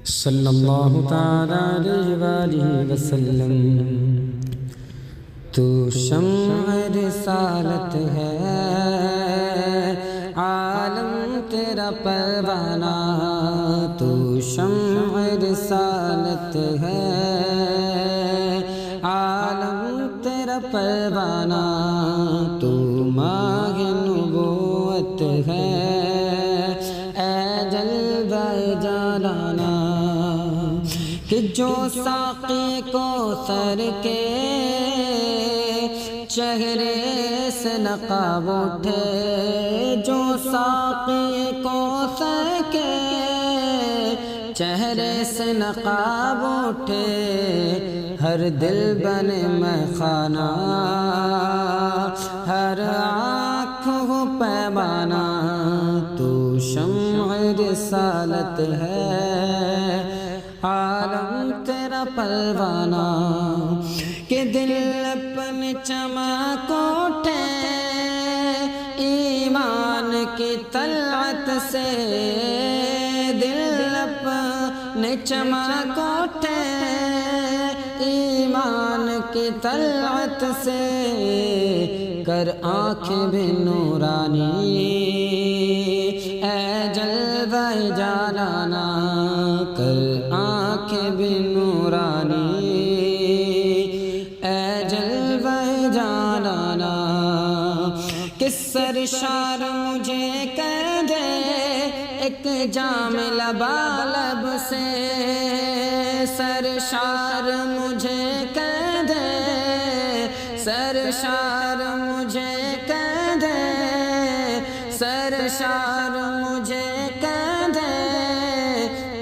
صلی اللہ تعالی علیہ وآلہ وسلم۔ تو شمع رسالت ہے، عالم تیرا پروانہ، تو شمع رسالت ہے، عالم تیرا پروانہ، تو ماہ نبوت ہے، اے جلوہ جانانہ، کہ جو ساقی کوثر کے چہرے سے نقاب اٹھے، جو ساقی کوثر کے چہرے سے نقاب اٹھے، ہر دل بنے میخانہ، ہر آنکھ ہو پیمانہ، تو شمع رسالت ہے، عالم تیرا پروانہ، کہ دل اپنے چمک اٹھے ایمان کی طلعت سے، دل اپنے چمک اٹھے ایمان کی طلعت سے، کر آنکھیں بھی نورانی، اے جلوہ جانانہ، کر آنکھیں بھی نورانی، اے جلوہ جانانہ، کہ سرشار مجھے کہہ دے ایک جام لبالب سے، سرشار مجھے کہہ دے، سرشار مجھے کہہ دے، سرشار مجھے کہہ دے،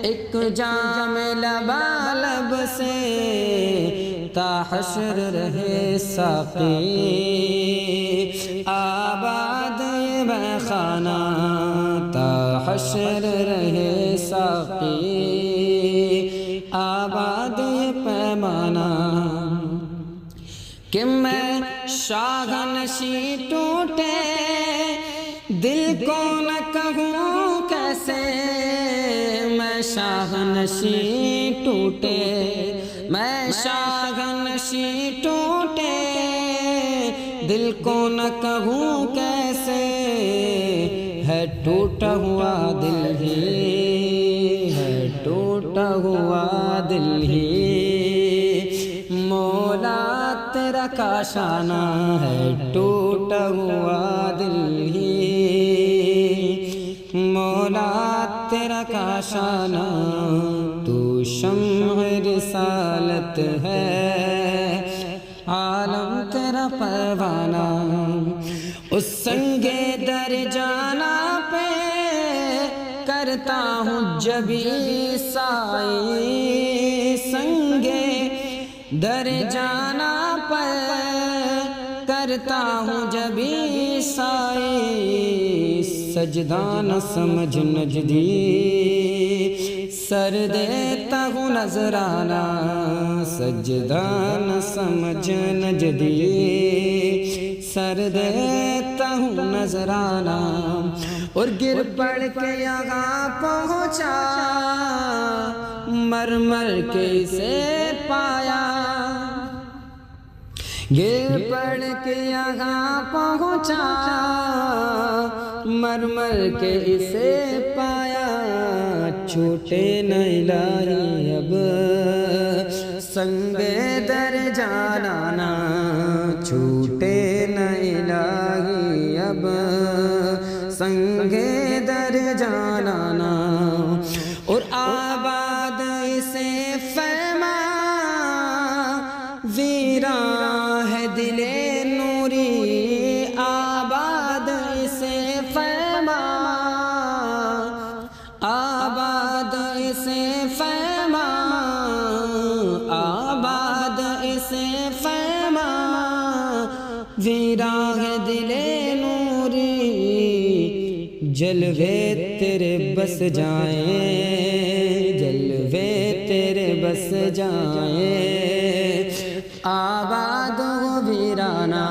ایک جام لبالب سے، تا حشر رہے ساقی آباد یہ میخانہ، تا حشر رہے ساقی آباد یہ پیمانہ، کہ میں شاہ نشیں ٹوٹے دل کو نہ کہوں کیسے، میں شاہ نشیں ٹوٹے، میں شاہ نشیں ٹوٹے دل کو نہ کہوں کیسے، ہے ٹوٹا ہوا دل ہی، ہے ٹوٹا ہوا دل ہی، مولا تیرا کاشانہ، ہے ٹوٹا ہوا دل ہی، مولا تیرا کاشانہ، تو شمع رسالت ہے، عالم تیرا پروانہ، اس سنگے در جانا پہ کرتا ہوں جبھی سائی، سنگے در جانا پر کرتا ہوں جبھی سائی، سجدہ نہ سمجھ نجدی، سر دیتا ہوں نذرانہ، سجدہ نہ سمجھ نجدی، سر دیتا ہوں نذرانہ، اور گر پڑ کے یہاں پہنچا، مر مر کے اسے پایا، گر پڑ کے یہاں پہنچا، مر مر کے اسے پایا، چھوٹے نہ الہی اب سنگے در جانانہ، چھوٹے نہ الہی اب سنگے در جانانہ، اور آباد اسے فرما ویراں ہے دل نوری، آباد اسے فرما، آباد اسے فرما، آباد اسے فرما، ویراں ہے دل نوری، جلوے تیرے بس جائیں، جلوے تیرے بس جائیں، آباد ہو ویرانہ،